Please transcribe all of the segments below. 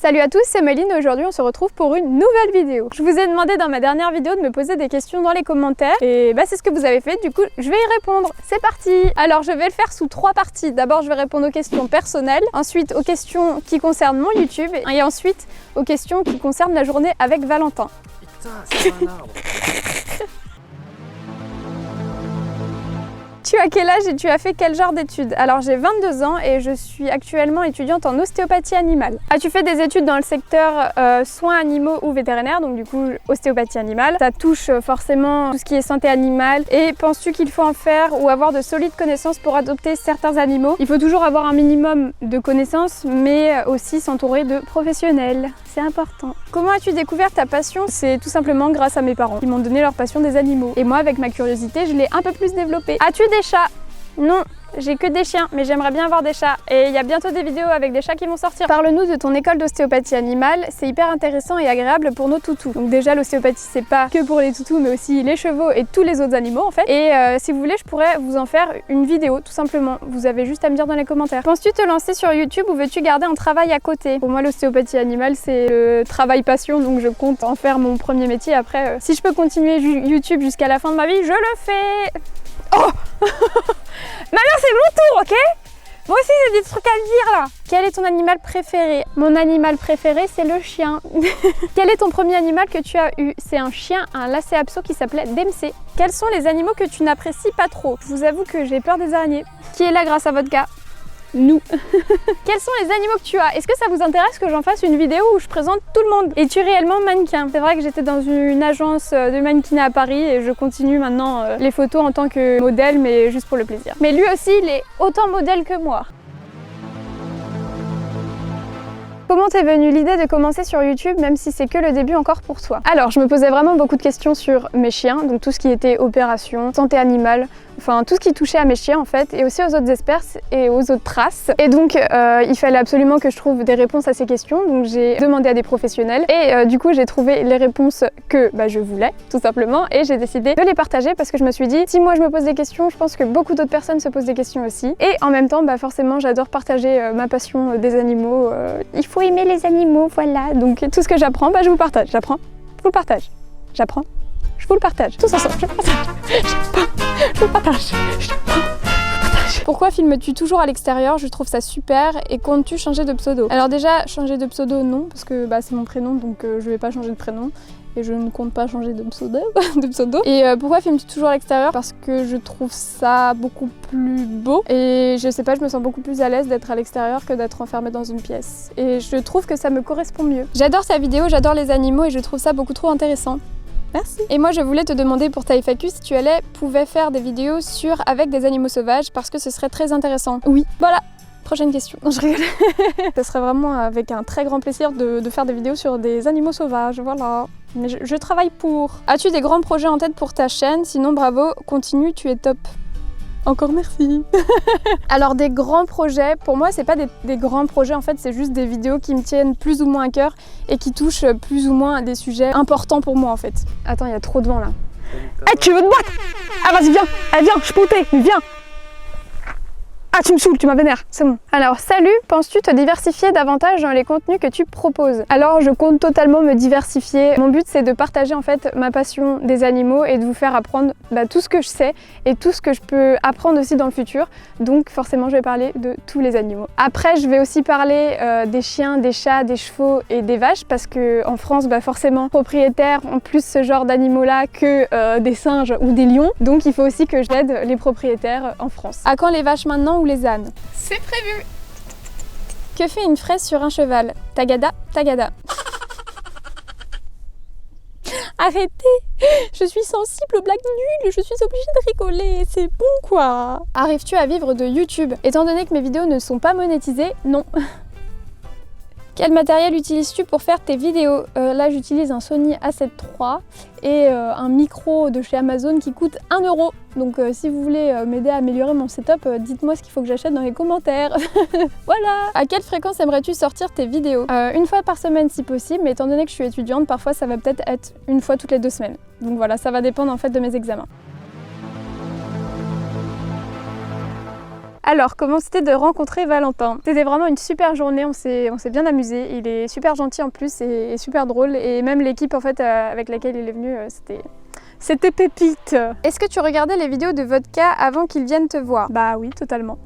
Salut à tous, c'est Meline et aujourd'hui on se retrouve pour une nouvelle vidéo. Je vous ai demandé dans ma dernière vidéo de me poser des questions dans les commentaires et c'est ce que vous avez fait, du coup je vais y répondre. C'est parti! Alors je vais le faire sous 3 parties. D'abord je vais répondre aux questions personnelles, ensuite aux questions qui concernent mon YouTube et ensuite aux questions qui concernent la journée avec Valentin. Putain, c'est un arbre. Tu as quel âge et tu as fait quel genre d'études? Alors j'ai 22 ans et je suis actuellement étudiante en ostéopathie animale. As-tu fait des études dans le secteur soins animaux ou vétérinaires, donc du coup ostéopathie animale? Ça touche forcément tout ce qui est santé animale. Et penses-tu qu'il faut en faire ou avoir de solides connaissances pour adopter certains animaux? Il faut toujours avoir un minimum de connaissances mais aussi s'entourer de professionnels. C'est important. Comment as-tu découvert ta passion? C'est tout simplement grâce à mes parents. Ils m'ont donné leur passion des animaux. Et moi, avec ma curiosité, je l'ai un peu plus développée. As-tu des chats? Non, j'ai que des chiens, mais j'aimerais bien avoir des chats. Et il y a bientôt des vidéos avec des chats qui vont sortir. Parle-nous de ton école d'ostéopathie animale. C'est hyper intéressant et agréable pour nos toutous. Donc déjà, l'ostéopathie, c'est pas que pour les toutous, mais aussi les chevaux et tous les autres animaux en fait. Et si vous voulez, je pourrais vous en faire une vidéo, tout simplement. Vous avez juste à me dire dans les commentaires. Penses-tu te lancer sur YouTube ou veux-tu garder un travail à côté? Pour moi, l'ostéopathie animale, c'est le travail passion, donc je compte en faire mon premier métier. Après, si je peux continuer YouTube jusqu'à la fin de ma vie, je le fais. Oh maintenant c'est mon tour, ok? Moi aussi j'ai des trucs à dire là. Quel est ton animal préféré? Mon animal préféré c'est le chien. Quel est ton premier animal que tu as eu? C'est un chien, un lhasa apso qui s'appelait Dempsey. Quels sont les animaux que tu n'apprécies pas trop? Je vous avoue que j'ai peur des araignées. Qui est là grâce à votre gars? Nous. Quels sont les animaux que tu as? Est-ce que ça vous intéresse que j'en fasse une vidéo où je présente tout le monde? Es-tu réellement mannequin? C'est vrai que j'étais dans une agence de mannequinat à Paris et je continue maintenant les photos en tant que modèle, mais juste pour le plaisir. Mais lui aussi, il est autant modèle que moi. Comment t'es venue l'idée de commencer sur YouTube, même si c'est que le début encore pour toi? Alors, je me posais vraiment beaucoup de questions sur mes chiens, donc tout ce qui était opération, santé animale, enfin tout ce qui touchait à mes chiens en fait, et aussi aux autres espèces et aux autres races. Et donc, il fallait absolument que je trouve des réponses à ces questions, donc j'ai demandé à des professionnels, et du coup j'ai trouvé les réponses que je voulais, tout simplement, et j'ai décidé de les partager parce que je me suis dit, si moi je me pose des questions, je pense que beaucoup d'autres personnes se posent des questions aussi. Et en même temps, forcément, j'adore partager ma passion des animaux. Il faut aimer les animaux, voilà. Donc tout ce que j'apprends, je vous partage. J'apprends, je vous le partage. J'apprends, je vous le partage. Tous ensemble, je partage. Je vous partage. Pourquoi filmes-tu toujours à l'extérieur? Je trouve ça super. Et comptes-tu changer de pseudo? Alors déjà, changer de pseudo, non, parce que c'est mon prénom, donc je vais pas changer de prénom. Et je ne compte pas changer de pseudo. Et pourquoi filmes-tu toujours à l'extérieur? Parce que je trouve ça beaucoup plus beau. Et je sais pas, je me sens beaucoup plus à l'aise d'être à l'extérieur que d'être enfermée dans une pièce. Et je trouve que ça me correspond mieux. J'adore ta vidéo, j'adore les animaux et je trouve ça beaucoup trop intéressant. Merci. Et moi je voulais te demander pour ta FAQ si tu pouvais faire des vidéos avec des animaux sauvages parce que ce serait très intéressant. Oui, voilà. Prochaine question. Non, je rigole. Ce serait vraiment avec un très grand plaisir de faire des vidéos sur des animaux sauvages, voilà. Mais je travaille pour. As-tu des grands projets en tête pour ta chaîne? Sinon, bravo, continue, tu es top. Encore merci. Alors des grands projets, pour moi c'est pas des grands projets en fait, c'est juste des vidéos qui me tiennent plus ou moins à cœur et qui touchent plus ou moins à des sujets importants pour moi en fait. Attends, il y a trop de vent là. Eh, tu veux te battre? Ah vas-y viens, viens, je peux mais viens. Ah tu me saoules, tu m'as vénère, c'est bon. Alors salut, penses-tu te diversifier davantage dans les contenus que tu proposes? Alors je compte totalement me diversifier. Mon but c'est de partager en fait ma passion des animaux et de vous faire apprendre tout ce que je sais et tout ce que je peux apprendre aussi dans le futur. Donc forcément je vais parler de tous les animaux. Après je vais aussi parler des chiens, des chats, des chevaux et des vaches parce que en France forcément propriétaires ont plus ce genre d'animaux là que des singes ou des lions. Donc il faut aussi que j'aide les propriétaires en France. À quand les vaches maintenant ou les ânes? C'est prévu. Que fait une fraise sur un cheval? Tagada, tagada. Arrêtez! Je suis sensible aux blagues nulles, je suis obligée de rigoler, c'est bon quoi! Arrives-tu à vivre de YouTube? Étant donné que mes vidéos ne sont pas monétisées, non. Quel matériel utilises-tu pour faire tes vidéos? Là j'utilise un Sony A7 III et un micro de chez Amazon qui coûte 1 €. Donc si vous voulez m'aider à améliorer mon setup, dites-moi ce qu'il faut que j'achète dans les commentaires. Voilà! À quelle fréquence aimerais-tu sortir tes vidéos? Une fois par semaine si possible, mais étant donné que je suis étudiante, parfois ça va peut-être être une fois toutes les 2 semaines. Donc voilà, ça va dépendre en fait de mes examens. Alors, comment c'était de rencontrer Valentin? C'était vraiment une super journée, on s'est bien amusé. Il est super gentil en plus et super drôle. Et même l'équipe en fait avec laquelle il est venu, c'était pépite. Est-ce que tu regardais les vidéos de Vodka avant qu'il vienne te voir? Bah oui, totalement.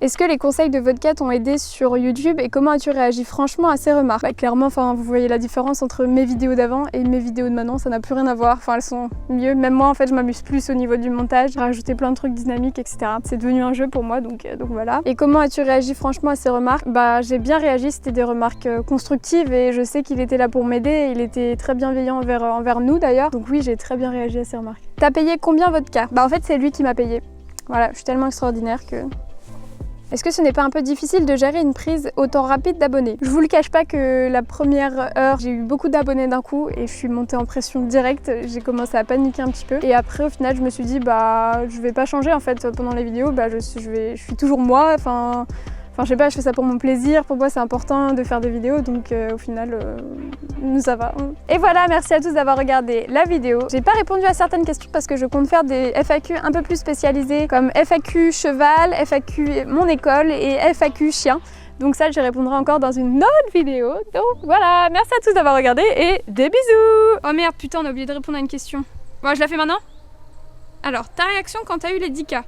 Est-ce que les conseils de Vodka t'ont aidé sur YouTube et comment as-tu réagi franchement à ces remarques? Bah clairement, enfin vous voyez la différence entre mes vidéos d'avant et mes vidéos de maintenant, ça n'a plus rien à voir. Enfin elles sont mieux. Même moi en fait je m'amuse plus au niveau du montage, j'ai rajouté plein de trucs dynamiques, etc. C'est devenu un jeu pour moi donc voilà. Et comment as-tu réagi franchement à ces remarques? Bah j'ai bien réagi, c'était des remarques constructives et je sais qu'il était là pour m'aider. Il était très bienveillant envers nous d'ailleurs. Donc oui, j'ai très bien réagi à ces remarques. T'as payé combien Vodka? Bah en fait c'est lui qui m'a payé. Voilà, je suis tellement extraordinaire que... Est-ce que ce n'est pas un peu difficile de gérer une prise autant rapide d'abonnés? Je vous le cache pas que la première heure, j'ai eu beaucoup d'abonnés d'un coup et je suis montée en pression directe. J'ai commencé à paniquer un petit peu. Et après, au final, je me suis dit, bah, je vais pas changer en fait pendant les vidéos. Bah, je suis toujours moi. Enfin, je sais pas, je fais ça pour mon plaisir. Pour moi, c'est important de faire des vidéos. Donc, au final, ça va. Et voilà, merci à tous d'avoir regardé la vidéo. J'ai pas répondu à certaines questions parce que je compte faire des FAQ un peu plus spécialisés comme FAQ cheval, FAQ mon école et FAQ chien. Donc ça, j'y répondrai encore dans une autre vidéo. Donc voilà, merci à tous d'avoir regardé et des bisous. Oh merde, putain, on a oublié de répondre à une question. Bon, je la fais maintenant. Alors, ta réaction quand t'as eu les 10K?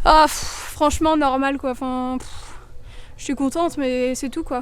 Ah, franchement normal quoi, enfin, je suis contente mais c'est tout quoi.